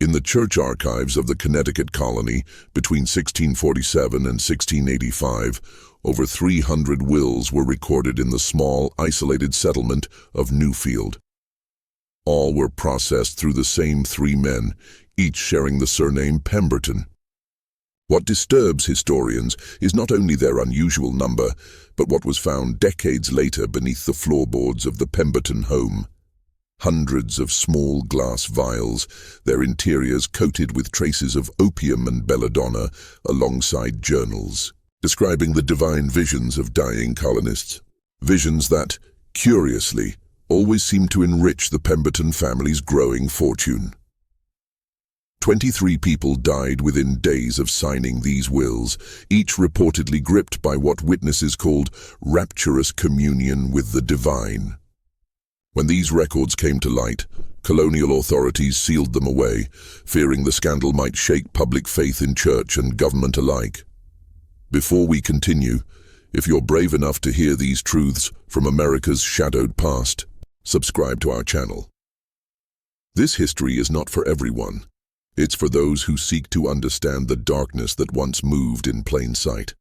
In the church archives of the Connecticut colony between 1647 and 1685, over 300 wills were recorded in the small, isolated settlement of Newfield. All were processed through the same three men, each sharing the surname Pemberton. What disturbs historians is not only their unusual number, but what was found decades later beneath the floorboards of the Pemberton home. Hundreds of small glass vials, their interiors coated with traces of opium and belladonna, alongside journals, describing the divine visions of dying colonists. Visions that, curiously, always seemed to enrich the Pemberton family's growing fortune. 23 people died within days of signing these wills, each reportedly gripped by what witnesses called rapturous communion with the divine. When these records came to light, colonial authorities sealed them away, fearing the scandal might shake public faith in church and government alike. Before we continue, if you're brave enough to hear these truths from America's shadowed past, subscribe to our channel. This history is not for everyone. It's for those who seek to understand the darkness that once moved in plain sight.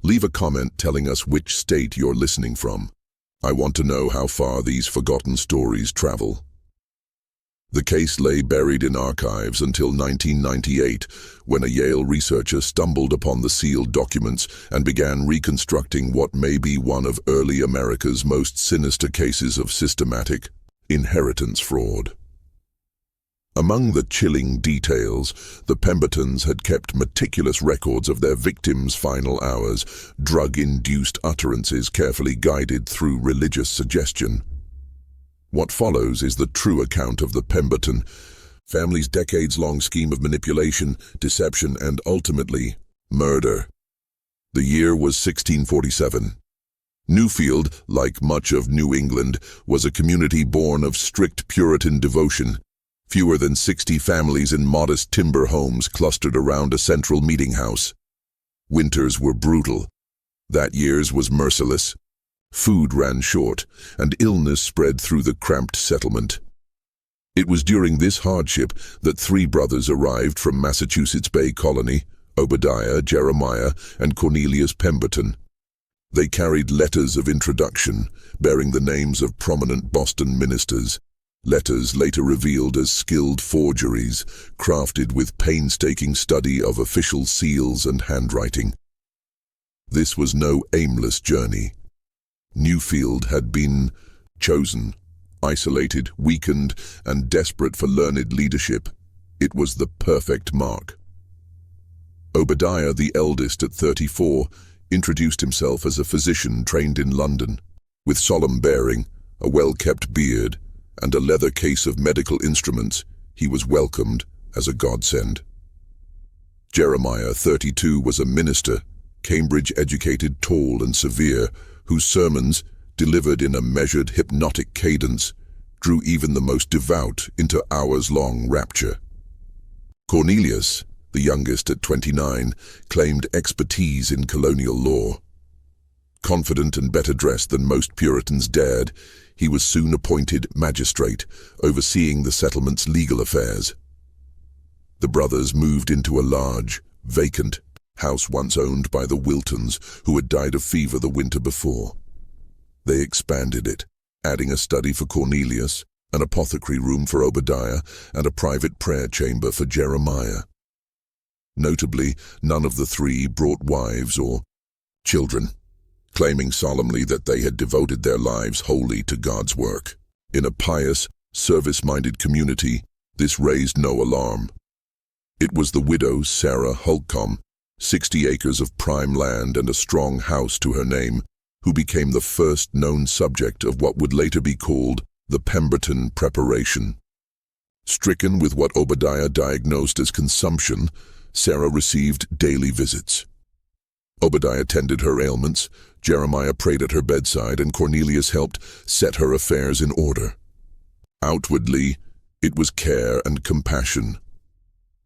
Leave a comment telling us which state you're listening from. I want to know how far these forgotten stories travel. The case lay buried in archives until 1998, when a Yale researcher stumbled upon the sealed documents and began reconstructing what may be one of early America's most sinister cases of systematic inheritance fraud. Among the chilling details, the Pembertons had kept meticulous records of their victims' final hours, drug-induced utterances carefully guided through religious suggestion. What follows is the true account of the Pemberton family's decades-long scheme of manipulation, deception, and ultimately, murder. The year was 1647. Newfield, like much of New England, was a community born of strict Puritan devotion. Fewer than 60 families in modest timber homes clustered around a central meeting house. Winters were brutal. That year's was merciless. Food ran short, and illness spread through the cramped settlement. It was during this hardship that three brothers arrived from Massachusetts Bay Colony, Obadiah, Jeremiah, and Cornelius Pemberton. They carried letters of introduction, bearing the names of prominent Boston ministers. Letters later revealed as skilled forgeries, crafted with painstaking study of official seals and handwriting. This was no aimless journey. Newfield had been chosen, isolated, weakened, and desperate for learned leadership. It was the perfect mark. Obadiah, the eldest at 34, introduced himself as a physician trained in London. With solemn bearing, a well-kept beard, and a leather case of medical instruments, he was welcomed as a godsend. Jeremiah, 32, was a minister, Cambridge-educated, tall and severe, whose sermons, delivered in a measured, hypnotic cadence, drew even the most devout into hours-long rapture. Cornelius, the youngest at 29, claimed expertise in colonial law. Confident and better dressed than most Puritans dared, he was soon appointed magistrate, overseeing the settlement's legal affairs. The brothers moved into a large, vacant house once owned by the Wiltons, who had died of fever the winter before. They expanded it, adding a study for Cornelius, an apothecary room for Obadiah, and a private prayer chamber for Jeremiah. Notably, none of the three brought wives or children, claiming solemnly that they had devoted their lives wholly to God's work. In a pious, service-minded community, this raised no alarm. It was the widow, Sarah Holcomb, 60 acres of prime land and a strong house to her name, who became the first known subject of what would later be called the Pemberton Preparation. Stricken with what Obadiah diagnosed as consumption, Sarah received daily visits. Obadiah tended her ailments, Jeremiah prayed at her bedside, and Cornelius helped set her affairs in order. Outwardly, it was care and compassion.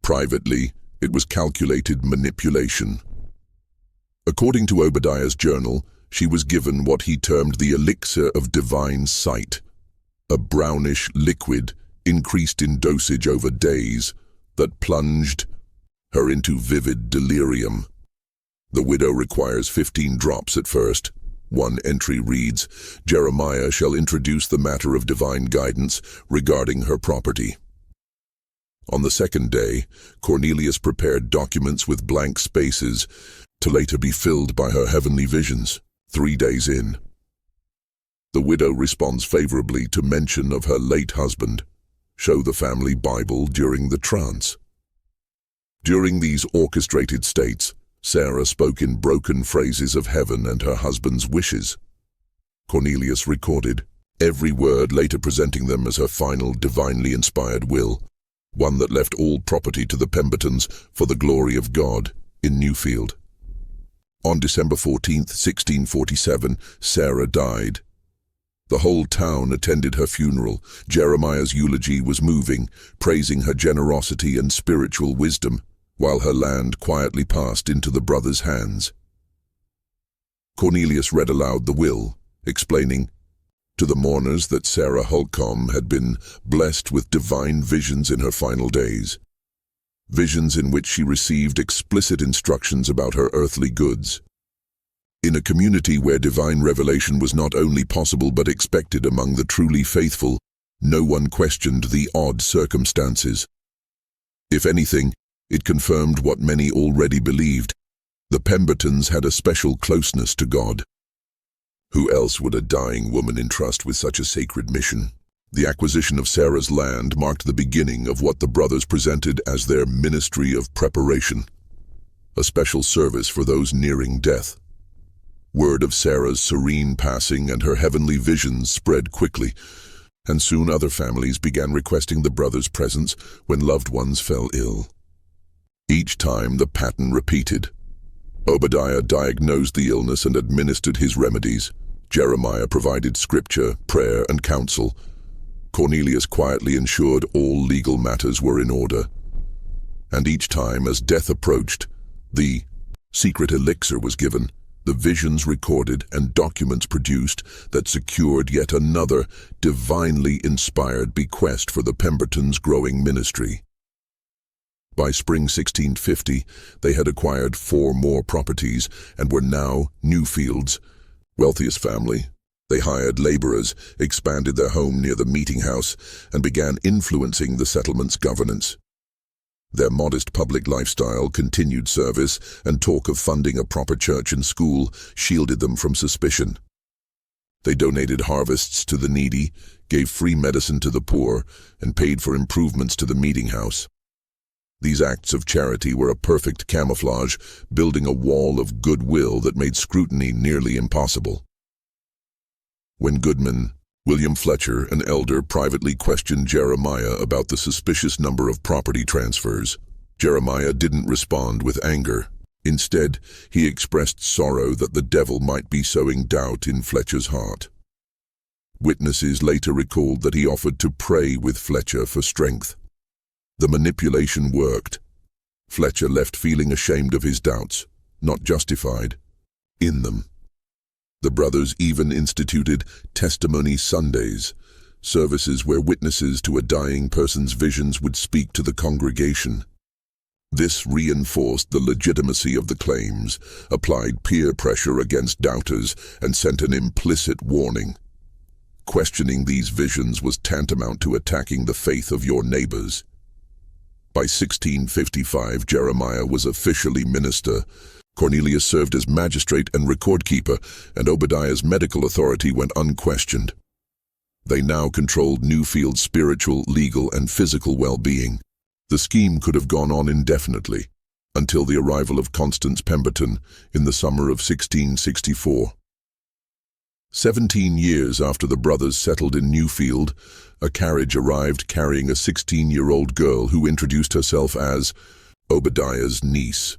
Privately, it was calculated manipulation. According to Obadiah's journal, she was given what he termed the elixir of divine sight, a brownish liquid increased in dosage over days, that plunged her into vivid delirium. The widow requires 15 drops at first. One entry reads, "Jeremiah shall introduce the matter of divine guidance regarding her property." On the second day, Cornelius prepared documents with blank spaces to later be filled by her heavenly visions. 3 days in, the widow responds favorably to mention of her late husband. Show the family Bible during the trance. During these orchestrated states, Sarah spoke in broken phrases of heaven and her husband's wishes. Cornelius recorded every word, later presenting them as her final divinely inspired will, one that left all property to the Pembertons for the glory of God in Newfield. On December 14, 1647, Sarah died. The whole town attended her funeral. Jeremiah's eulogy was moving, praising her generosity and spiritual wisdom, while her land quietly passed into the brothers' hands. Cornelius read aloud the will, explaining to the mourners that Sarah Holcomb had been blessed with divine visions in her final days, visions in which she received explicit instructions about her earthly goods. In a community where divine revelation was not only possible but expected among the truly faithful, no one questioned the odd circumstances. If anything, it confirmed what many already believed. The Pembertons had a special closeness to God. Who else would a dying woman entrust with such a sacred mission? The acquisition of Sarah's land marked the beginning of what the brothers presented as their ministry of preparation, a special service for those nearing death. Word of Sarah's serene passing and her heavenly visions spread quickly, and soon other families began requesting the brothers' presence when loved ones fell ill. Each time the pattern repeated. Obadiah diagnosed the illness and administered his remedies. Jeremiah provided scripture, prayer, and counsel. Cornelius quietly ensured all legal matters were in order. And each time, as death approached, the secret elixir was given, the visions recorded, and documents produced that secured yet another divinely inspired bequest for the Pembertons' growing ministry. By spring 1650, they had acquired 4 more properties and were now Newfield's wealthiest family. They hired laborers, expanded their home near the meeting house, and began influencing the settlement's governance. Their modest public lifestyle, continued service, and talk of funding a proper church and school shielded them from suspicion. They donated harvests to the needy, gave free medicine to the poor, and paid for improvements to the meeting house. These acts of charity were a perfect camouflage, building a wall of goodwill that made scrutiny nearly impossible. When Goodman, William Fletcher, an elder, privately questioned Jeremiah about the suspicious number of property transfers, Jeremiah didn't respond with anger. Instead, he expressed sorrow that the devil might be sowing doubt in Fletcher's heart. Witnesses later recalled that he offered to pray with Fletcher for strength. The manipulation worked. Fletcher left feeling ashamed of his doubts, not justified in them. The brothers even instituted Testimony Sundays, services where witnesses to a dying person's visions would speak to the congregation. This reinforced the legitimacy of the claims, applied peer pressure against doubters, and sent an implicit warning. Questioning these visions was tantamount to attacking the faith of your neighbors. By 1655, Jeremiah was officially minister. Cornelius served as magistrate and record-keeper, and Obadiah's medical authority went unquestioned. They now controlled Newfield's spiritual, legal, and physical well-being. The scheme could have gone on indefinitely, until the arrival of Constance Peton in the summer of 1664. 17 years after the brothers settled in Newfield, a carriage arrived carrying a 16-year-old girl who introduced herself as Obadiah's niece.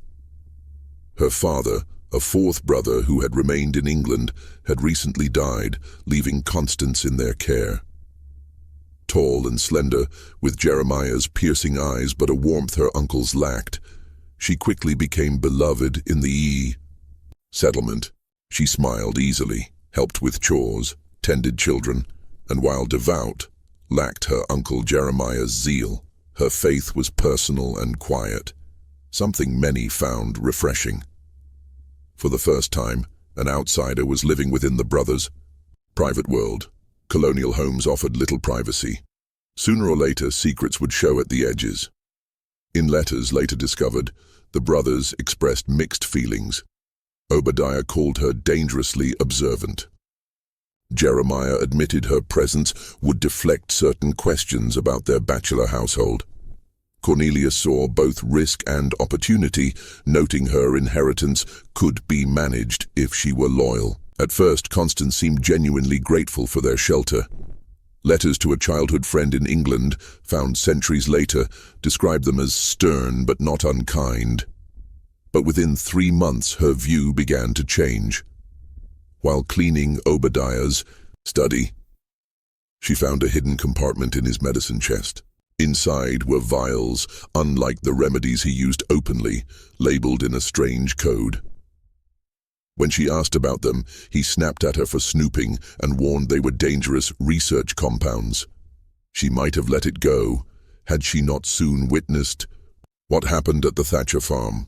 Her father, a 4th brother who had remained in England, had recently died, leaving Constance in their care. Tall and slender, with Jeremiah's piercing eyes but a warmth her uncles lacked, she quickly became beloved in the settlement. She smiled easily, helped with chores, tended children, and while devout, lacked her uncle Jeremiah's zeal. Her faith was personal and quiet, something many found refreshing. For the first time, an outsider was living within the brothers' private world. Colonial homes offered little privacy. Sooner or later, secrets would show at the edges. In letters later discovered, the brothers expressed mixed feelings. Obadiah called her dangerously observant. Jeremiah admitted her presence would deflect certain questions about their bachelor household. Cornelius saw both risk and opportunity, noting her inheritance could be managed if she were loyal. At first, Constance seemed genuinely grateful for their shelter. Letters to a childhood friend in England, found centuries later, described them as stern but not unkind. But within 3 months, her view began to change. While cleaning Obadiah's study, she found a hidden compartment in his medicine chest. Inside were vials, unlike the remedies he used openly, labeled in a strange code. When she asked about them, he snapped at her for snooping and warned they were dangerous research compounds. She might have let it go, had she not soon witnessed what happened at the Thatcher farm.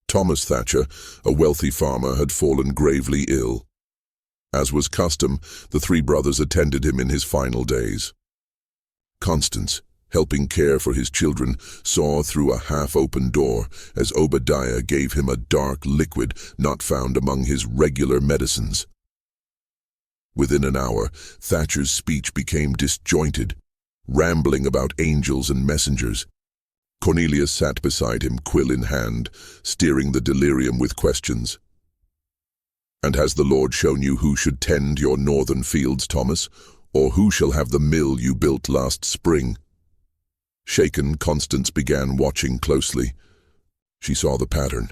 Thomas Thatcher, a wealthy farmer, had fallen gravely ill. As was custom, the 3 brothers attended him in his final days. Constance, helping care for his children, saw through a half-open door as Obadiah gave him a dark liquid not found among his regular medicines. Within an hour, Thatcher's speech became disjointed, rambling about angels and messengers. Cornelius sat beside him, quill in hand, steering the delirium with questions. "And has the Lord shown you who should tend your northern fields, Thomas? Or who shall have the mill you built last spring?" Shaken, Constance began watching closely. She saw the pattern.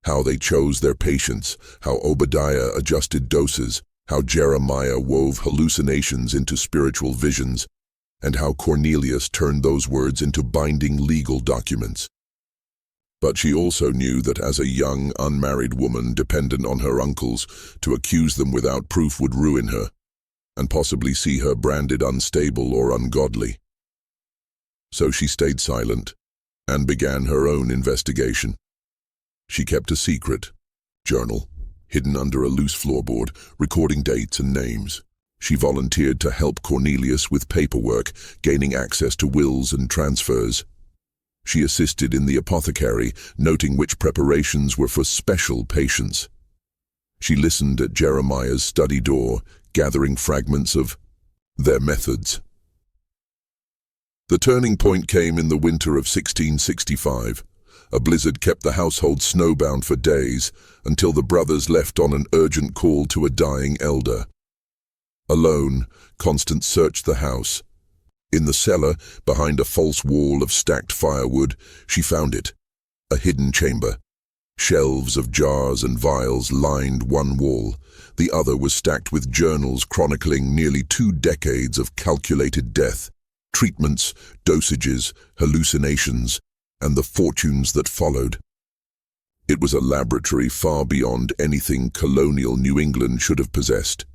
How they chose their patients, how Obadiah adjusted doses, how Jeremiah wove hallucinations into spiritual visions, and how Cornelius turned those words into binding legal documents. But she also knew that as a young, unmarried woman dependent on her uncles, to accuse them without proof would ruin her, and possibly see her branded unstable or ungodly. So she stayed silent and began her own investigation. She kept a secret journal, hidden under a loose floorboard, recording dates and names. She volunteered to help Cornelius with paperwork, gaining access to wills and transfers. She assisted in the apothecary, noting which preparations were for special patients. She listened at Jeremiah's study door, gathering fragments of their methods. The turning point came in the winter of 1665. A blizzard kept the household snowbound for days, until the brothers left on an urgent call to a dying elder. Alone, Constance searched the house. In the cellar, behind a false wall of stacked firewood, she found it, a hidden chamber. Shelves of jars and vials lined one wall. The other was stacked with journals chronicling nearly 2 decades of calculated death, treatments, dosages, hallucinations, and the fortunes that followed. It was a laboratory far beyond anything colonial New England should have possessed,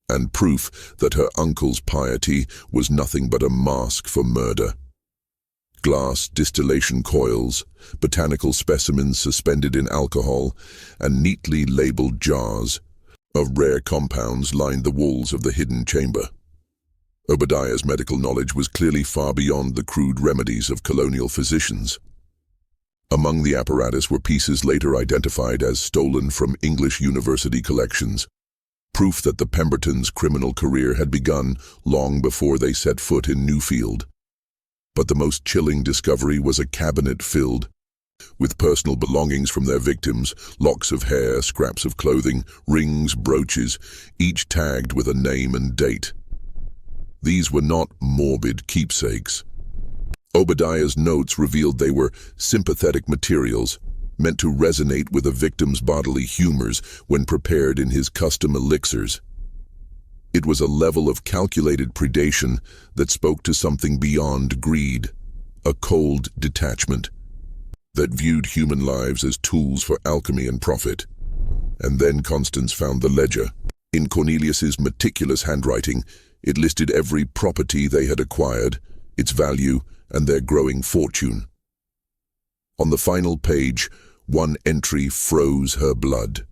and proof that her uncle's piety was nothing but a mask for murder. Glass distillation coils, botanical specimens suspended in alcohol, and neatly labeled jars of rare compounds lined the walls of the hidden chamber. Obadiah's medical knowledge was clearly far beyond the crude remedies of colonial physicians. Among the apparatus were pieces later identified as stolen from English university collections, proof that the Pemberton's criminal career had begun long before they set foot in Newfield. But the most chilling discovery was a cabinet filled with personal belongings from their victims, locks of hair, scraps of clothing, rings, brooches, each tagged with a name and date. These were not morbid keepsakes. Obadiah's notes revealed they were sympathetic materials, meant to resonate with a victim's bodily humors when prepared in his custom elixirs. It was a level of calculated predation that spoke to something beyond greed, a cold detachment that viewed human lives as tools for alchemy and profit. And then Constance found the ledger. In Cornelius's meticulous handwriting, it listed every property they had acquired, its value, and their growing fortune. On the final page, one entry froze her blood.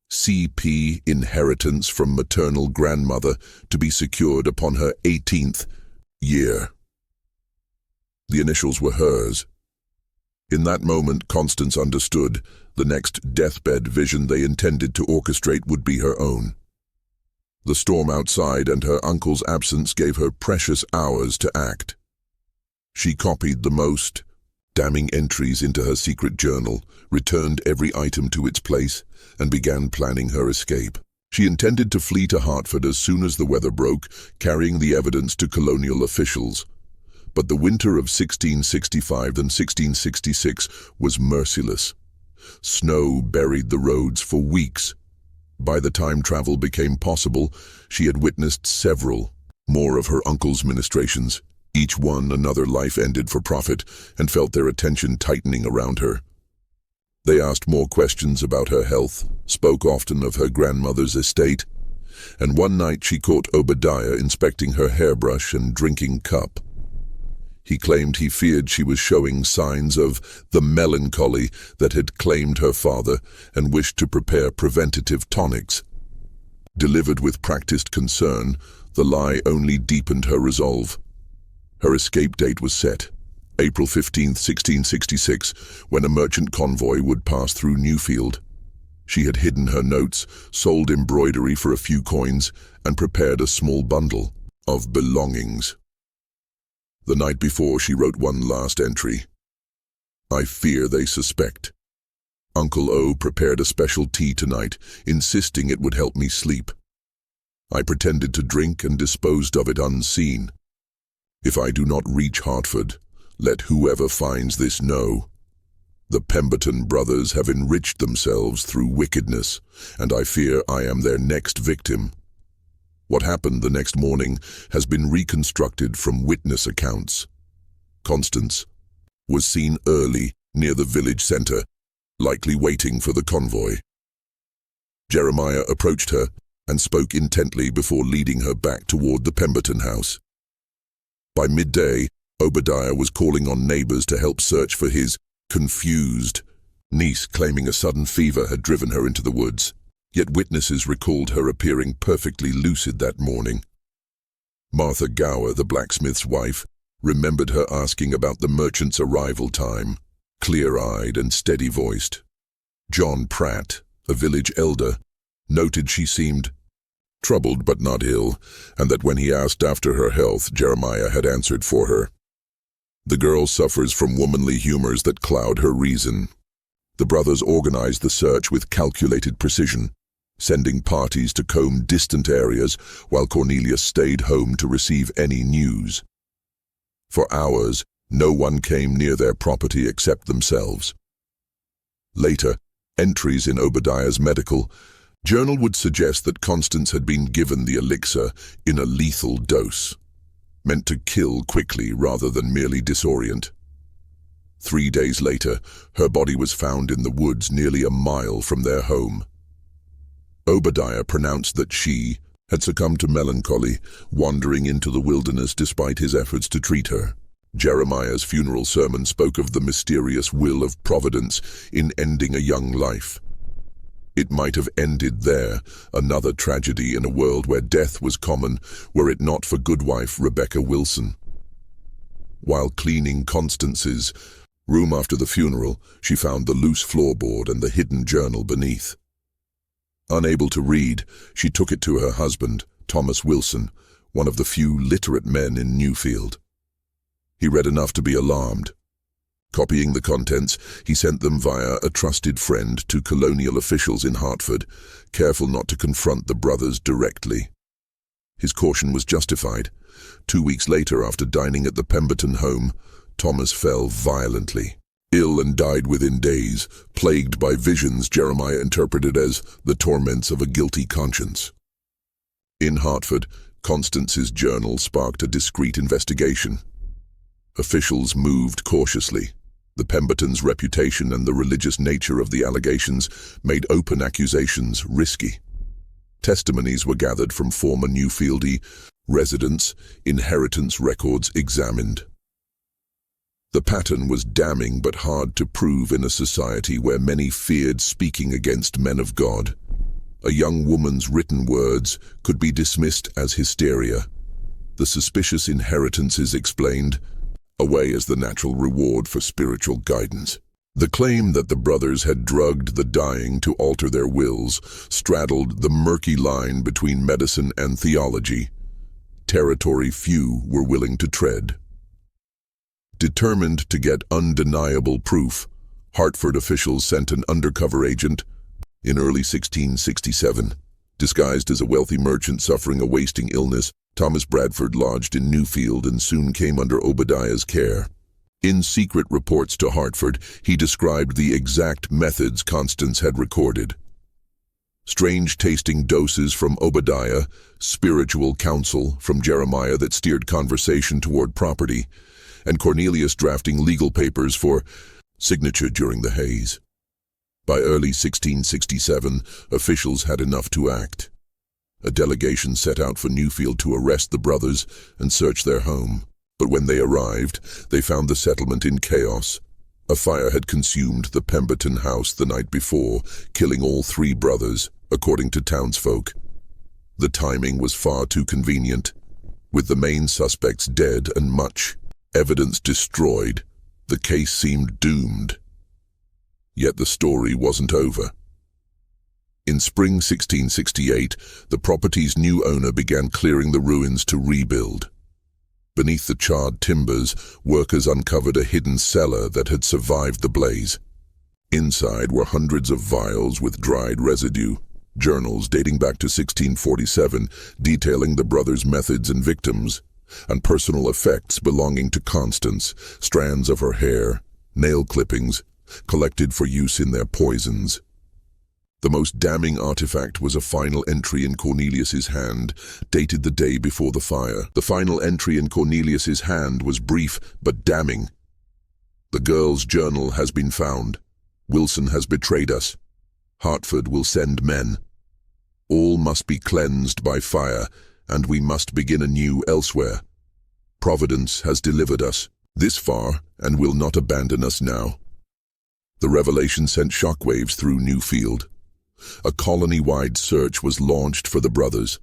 CP inheritance from maternal grandmother to be secured upon her 18th year. The initials were hers. In that moment, Constance understood the next deathbed vision they intended to orchestrate would be her own. The storm outside and her uncle's absence gave her precious hours to act. She copied the most damning entries into her secret journal, returned every item to its place, and began planning her escape. She intended to flee to Hartford as soon as the weather broke, carrying the evidence to colonial officials. But the winter of 1665 and 1666 was merciless. Snow buried the roads for weeks. By the time travel became possible, she had witnessed several more of her uncle's ministrations. Each one another life ended for profit, and felt their attention tightening around her. They asked more questions about her health, spoke often of her grandmother's estate, and one night she caught Obadiah inspecting her hairbrush and drinking cup. He claimed he feared she was showing signs of the melancholy that had claimed her father and wished to prepare preventative tonics. Delivered with practiced concern, the lie only deepened her resolve. Her escape date was set, April 15, 1666, when a merchant convoy would pass through Newfield. She had hidden her notes, sold embroidery for a few coins, and prepared a small bundle of belongings. The night before, she wrote one last entry. I fear they suspect. Uncle O prepared a special tea tonight, insisting it would help me sleep. I pretended to drink and disposed of it unseen. If I do not reach Hartford, let whoever finds this know. The Pemberton brothers have enriched themselves through wickedness, and I fear I am their next victim. What happened the next morning has been reconstructed from witness accounts. Constance was seen early near the village center, likely waiting for the convoy. Jeremiah approached her and spoke intently before leading her back toward the Pemberton house. By midday, Obadiah was calling on neighbors to help search for his confused niece, claiming a sudden fever had driven her into the woods. Yet witnesses recalled her appearing perfectly lucid that morning. Martha Gower, the blacksmith's wife, remembered her asking about the merchant's arrival time, clear-eyed and steady-voiced. John Pratt, a village elder, noted she seemed troubled but not ill, and that when he asked after her health, Jeremiah had answered for her. The girl suffers from womanly humors that cloud her reason. The brothers organized the search with calculated precision, sending parties to comb distant areas while Cornelius stayed home to receive any news. For hours, no one came near their property except themselves. Later, entries in Obadiah's medical journal would suggest that Constance had been given the elixir in a lethal dose, meant to kill quickly rather than merely disorient. 3 days later, her body was found in the woods nearly a mile from their home. Obadiah pronounced that she had succumbed to melancholy, wandering into the wilderness despite his efforts to treat her. Jeremiah's funeral sermon spoke of the mysterious will of Providence in ending a young life. It might have ended there, another tragedy in a world where death was common, were it not for goodwife Rebecca Wilson. While cleaning Constance's room after the funeral, she found the loose floorboard and the hidden journal beneath. Unable to read, she took it to her husband, Thomas Wilson, one of the few literate men in Newfield. He read enough to be alarmed. Copying the contents, he sent them via a trusted friend to colonial officials in Hartford, careful not to confront the brothers directly. His caution was justified. 2 weeks later, after dining at the Pemberton home, Thomas fell violently ill and died within days, plagued by visions Jeremiah interpreted as the torments of a guilty conscience. In Hartford, Constance's journal sparked a discreet investigation. Officials moved cautiously. The Pembertons' reputation and the religious nature of the allegations made open accusations risky. Testimonies were gathered from former Newfield residents, inheritance records examined. The pattern was damning but hard to prove in a society where many feared speaking against men of God. A young woman's written words could be dismissed as hysteria. The suspicious inheritances explained away as the natural reward for spiritual guidance. The claim that the brothers had drugged the dying to alter their wills straddled the murky line between medicine and theology, territory few were willing to tread. Determined to get undeniable proof, Hartford officials sent an undercover agent in early 1667. Disguised as a wealthy merchant suffering a wasting illness, Thomas Bradford lodged in Newfield and soon came under Obadiah's care. In secret reports to Hartford, he described the exact methods Constance had recorded. Strange-tasting doses from Obadiah, spiritual counsel from Jeremiah that steered conversation toward property, and Cornelius drafting legal papers for signature during the haze. By early 1667, officials had enough to act. A delegation set out for Newfield to arrest the brothers and search their home. But when they arrived, they found the settlement in chaos. A fire had consumed the Pemberton house the night before, killing all 3 brothers, according to townsfolk. The timing was far too convenient. With the main suspects dead and much evidence destroyed, the case seemed doomed. Yet the story wasn't over. In spring 1668, the property's new owner began clearing the ruins to rebuild. Beneath the charred timbers, workers uncovered a hidden cellar that had survived the blaze. Inside were hundreds of vials with dried residue, journals dating back to 1647 detailing the brothers' methods and victims, and personal effects belonging to Constance, strands of her hair, nail clippings, collected for use in their poisons. The most damning artifact was a final entry in Cornelius's hand, dated the day before the fire. The final entry in Cornelius's hand was brief but damning. The girl's journal has been found. Wilson has betrayed us. Hartford will send men. All must be cleansed by fire, and we must begin anew elsewhere. Providence has delivered us this far and will not abandon us now. The revelation sent shockwaves through Newfield. A colony-wide search was launched for the brothers,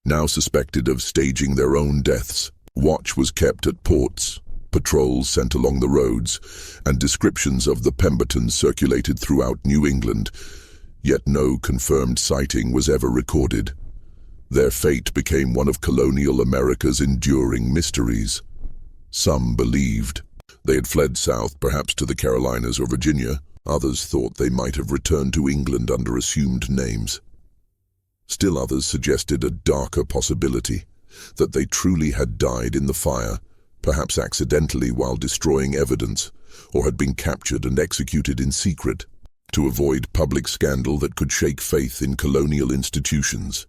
now suspected of staging their own deaths. Watch was kept at ports, patrols sent along the roads, and descriptions of the Pembertons circulated throughout New England, yet no confirmed sighting was ever recorded. Their fate became one of colonial America's enduring mysteries. Some believed they had fled south, perhaps to the Carolinas or Virginia. Others thought they might have returned to England under assumed names. Still others suggested a darker possibility, that they truly had died in the fire, perhaps accidentally while destroying evidence, or had been captured and executed in secret, to avoid public scandal that could shake faith in colonial institutions.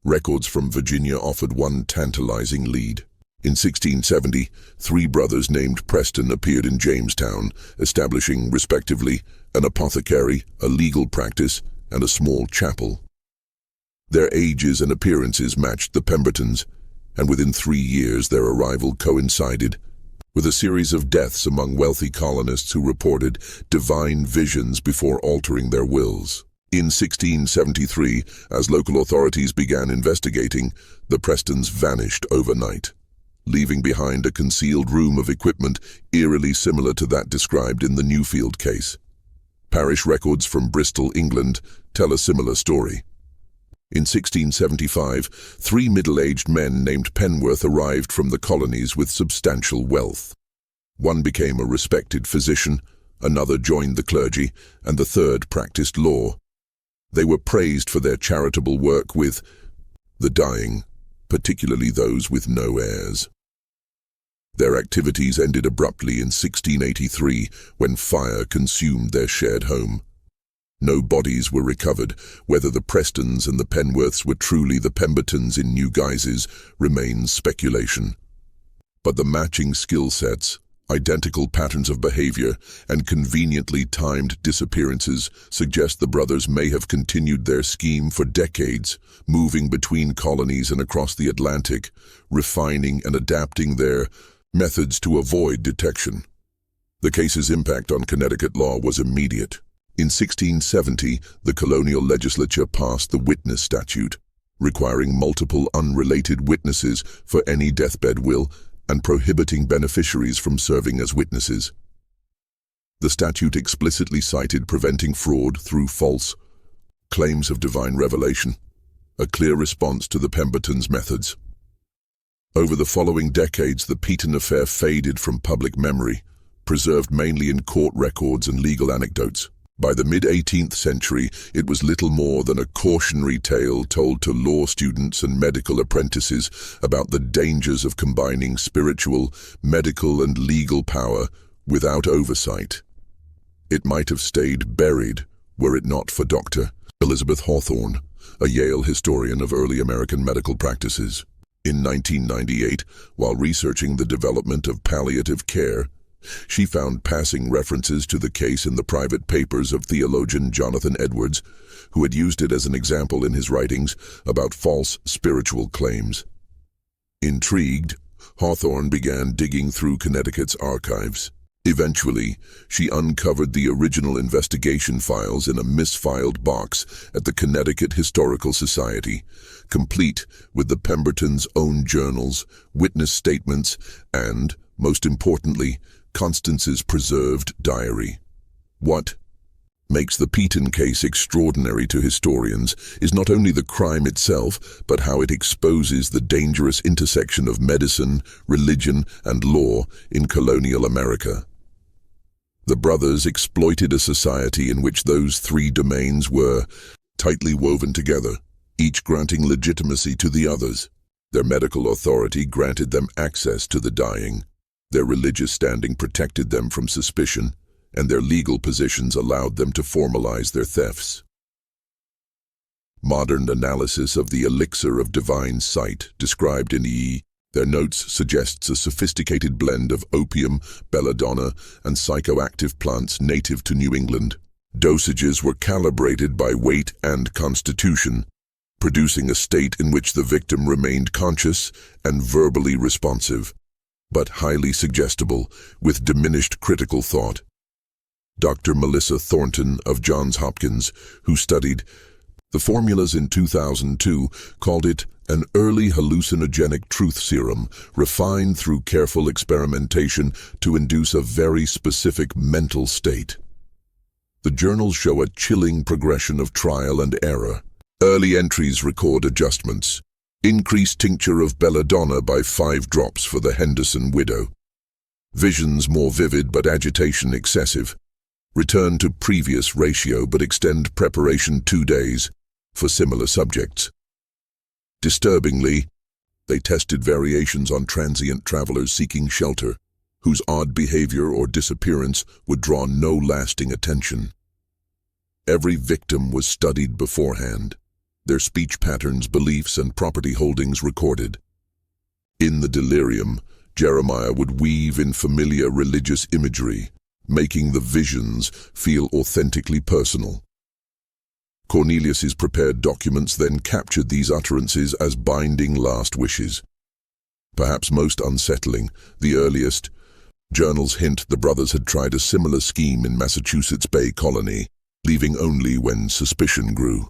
Records from Virginia offered one tantalizing lead. In 1670, 3 brothers named Preston appeared in Jamestown, establishing, respectively, an apothecary, a legal practice, and a small chapel. Their ages and appearances matched the Pembertons, and within 3 years their arrival coincided with a series of deaths among wealthy colonists who reported divine visions before altering their wills. In 1673, as local authorities began investigating, the Prestons vanished overnight, leaving behind a concealed room of equipment eerily similar to that described in the Newfield case. Parish records from Bristol, England, tell a similar story. In 1675, 3 middle-aged men named Penworth arrived from the colonies with substantial wealth. One became a respected physician, another joined the clergy, and the third practiced law. They were praised for their charitable work with the dying, particularly those with no heirs. Their activities ended abruptly in 1683 when fire consumed their shared home. No bodies were recovered. Whether the Prestons and the Penworths were truly the Pembertons in new guises remains speculation. But the matching skill sets, identical patterns of behavior, and conveniently timed disappearances suggest the brothers may have continued their scheme for decades, moving between colonies and across the Atlantic, refining and adapting their methods to avoid detection. The case's impact on Connecticut law was immediate. In 1670, the colonial legislature passed the witness statute, requiring multiple unrelated witnesses for any deathbed will and prohibiting beneficiaries from serving as witnesses. The statute explicitly cited preventing fraud through false claims of divine revelation, a clear response to the Pemberton's methods. Over the following decades, the Peton affair faded from public memory, preserved mainly in court records and legal anecdotes. By the mid-18th century, it was little more than a cautionary tale told to law students and medical apprentices about the dangers of combining spiritual, medical, and legal power without oversight. It might have stayed buried were it not for Dr. Elizabeth Hawthorne, a Yale historian of early American medical practices. In 1998, while researching the development of palliative care, she found passing references to the case in the private papers of theologian Jonathan Edwards, who had used it as an example in his writings about false spiritual claims. Intrigued, Hawthorne began digging through Connecticut's archives. Eventually, she uncovered the original investigation files in a misfiled box at the Connecticut Historical Society, complete with the Pemberton's own journals, witness statements, and, most importantly, Constance's preserved diary. What makes the Peton case extraordinary to historians is not only the crime itself, but how it exposes the dangerous intersection of medicine, religion, and law in colonial America. The brothers exploited a society in which those three domains were tightly woven together, each granting legitimacy to the others. Their medical authority granted them access to the dying. Their religious standing protected them from suspicion, and their legal positions allowed them to formalize their thefts. Modern analysis of the elixir of divine sight, described in their notes, suggests a sophisticated blend of opium, belladonna, and psychoactive plants native to New England. Dosages were calibrated by weight and constitution, producing a state in which the victim remained conscious and verbally responsive, but highly suggestible, with diminished critical thought. Dr. Melissa Thornton of Johns Hopkins, who studied the formulas in 2002, called it an early hallucinogenic truth serum, refined through careful experimentation to induce a very specific mental state. The journals show a chilling progression of trial and error. Early entries record adjustments. Increased tincture of belladonna by 5 drops for the Henderson widow. Visions more vivid but agitation excessive. Return to previous ratio but extend preparation 2 days for similar subjects. Disturbingly, they tested variations on transient travelers seeking shelter, whose odd behavior or disappearance would draw no lasting attention. Every victim was studied beforehand, their speech patterns, beliefs, and property holdings recorded. In the delirium, Jeremiah would weave in familiar religious imagery, making the visions feel authentically personal. Cornelius's prepared documents then captured these utterances as binding last wishes. Perhaps most unsettling, the earliest journals hint the brothers had tried a similar scheme in Massachusetts Bay Colony, leaving only when suspicion grew.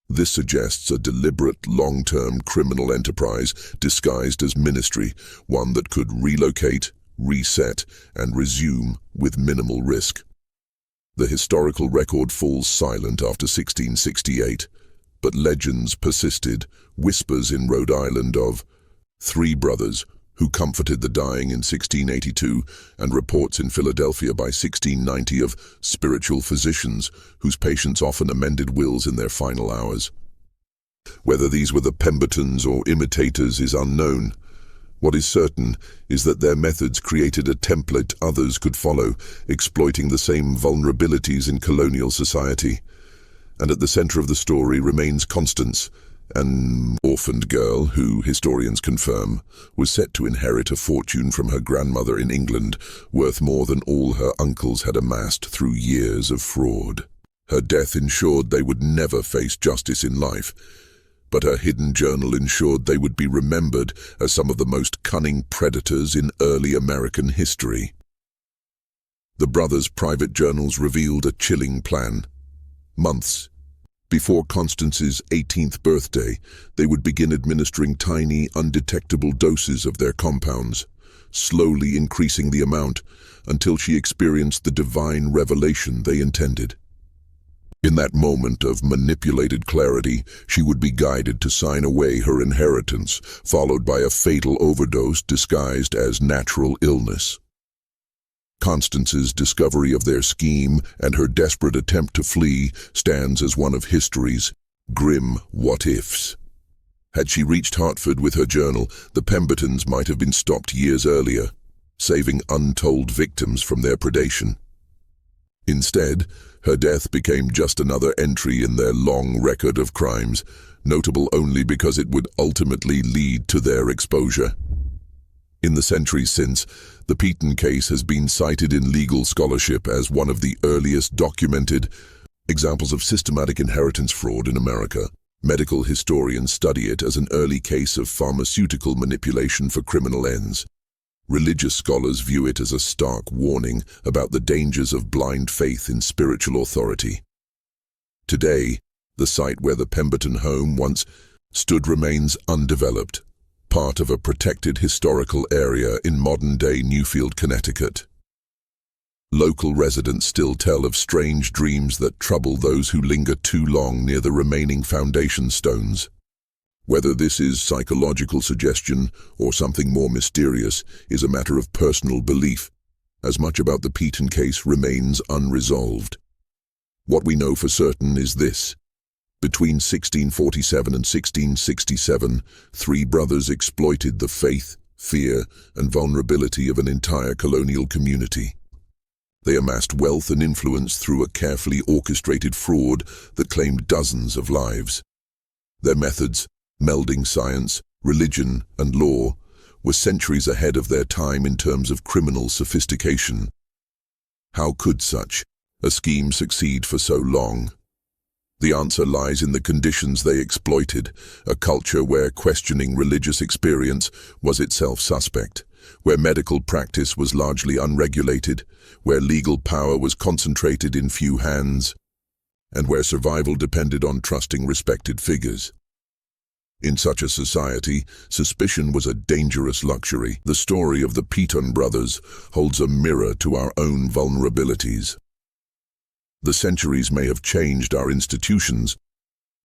This suggests a deliberate, long-term criminal enterprise disguised as ministry, one that could relocate, reset, and resume with minimal risk. The historical record falls silent after 1668, but legends persisted, whispers in Rhode Island of 3 brothers who comforted the dying in 1682, and reports in Philadelphia by 1690 of spiritual physicians whose patients often amended wills in their final hours. Whether these were the Pembertons or imitators is unknown. What is certain is that their methods created a template others could follow, exploiting the same vulnerabilities in colonial society. And at the center of the story remains Constance, an orphaned girl who, historians confirm, was set to inherit a fortune from her grandmother in England, worth more than all her uncles had amassed through years of fraud. Her death ensured they would never face justice in life, but her hidden journal ensured they would be remembered as some of the most cunning predators in early American history. The brothers' private journals revealed a chilling plan. Months before Constance's 18th birthday, they would begin administering tiny, undetectable doses of their compounds, slowly increasing the amount until she experienced the divine revelation they intended. In that moment of manipulated clarity, she would be guided to sign away her inheritance, followed by a fatal overdose disguised as natural illness. Constance's discovery of their scheme and her desperate attempt to flee stands as one of history's grim what-ifs. Had she reached Hartford with her journal, the Pembertons might have been stopped years earlier, saving untold victims from their predation. Instead, her death became just another entry in their long record of crimes, notable only because it would ultimately lead to their exposure. In the centuries since, the Peton case has been cited in legal scholarship as one of the earliest documented examples of systematic inheritance fraud in America. Medical historians study it as an early case of pharmaceutical manipulation for criminal ends. Religious scholars view it as a stark warning about the dangers of blind faith in spiritual authority. Today, the site where the Pemberton home once stood remains undeveloped, part of a protected historical area in modern-day Newfield, Connecticut. Local residents still tell of strange dreams that trouble those who linger too long near the remaining foundation stones. Whether this is psychological suggestion or something more mysterious is a matter of personal belief. As much about the Peton case remains unresolved. What we know for certain is this. Between 1647 and 1667, three brothers exploited the faith, fear, and vulnerability of an entire colonial community. They amassed wealth and influence through a carefully orchestrated fraud that claimed dozens of lives. Their methods, melding science, religion, and law, were centuries ahead of their time in terms of criminal sophistication. How could such a scheme succeed for so long? The answer lies in the conditions they exploited, a culture where questioning religious experience was itself suspect, where medical practice was largely unregulated, where legal power was concentrated in few hands, and where survival depended on trusting respected figures. In such a society, suspicion was a dangerous luxury. The story of the Peton brothers holds a mirror to our own vulnerabilities. The centuries may have changed our institutions,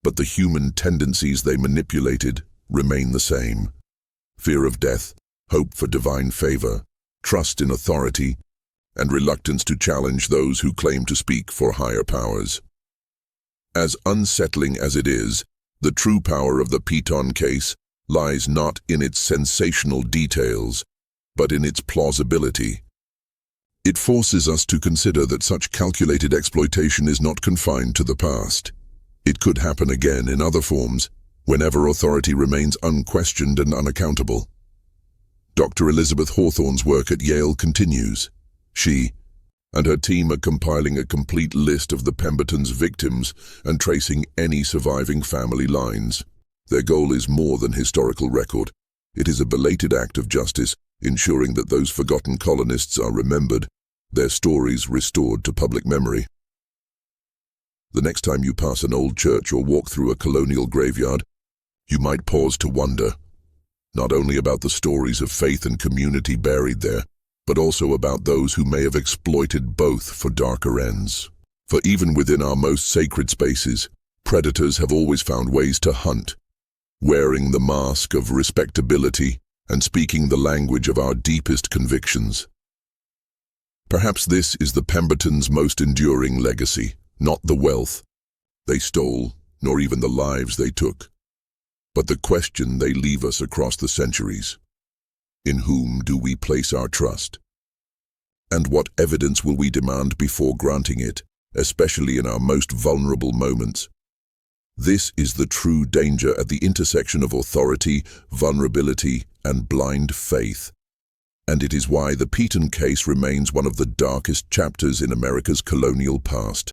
but the human tendencies they manipulated remain the same. Fear of death, hope for divine favor, trust in authority, and reluctance to challenge those who claim to speak for higher powers. As unsettling as it is, the true power of the Peton case lies not in its sensational details, but in its plausibility. It forces us to consider that such calculated exploitation is not confined to the past. It could happen again in other forms, whenever authority remains unquestioned and unaccountable. Dr. Elizabeth Hawthorne's work at Yale continues. She and her team are compiling a complete list of the Pembertons' victims and tracing any surviving family lines. Their goal is more than historical record. It is a belated act of justice, ensuring that those forgotten colonists are remembered, their stories restored to public memory. The next time you pass an old church or walk through a colonial graveyard, you might pause to wonder, not only about the stories of faith and community buried there, but also about those who may have exploited both for darker ends. For even within our most sacred spaces, predators have always found ways to hunt, wearing the mask of respectability and speaking the language of our deepest convictions. Perhaps this is the Pembertons' most enduring legacy, not the wealth they stole, nor even the lives they took, but the question they leave us across the centuries. In whom do we place our trust? And what evidence will we demand before granting it, especially in our most vulnerable moments? This is the true danger at the intersection of authority, vulnerability, and blind faith. And it is why the Peton case remains one of the darkest chapters in America's colonial past.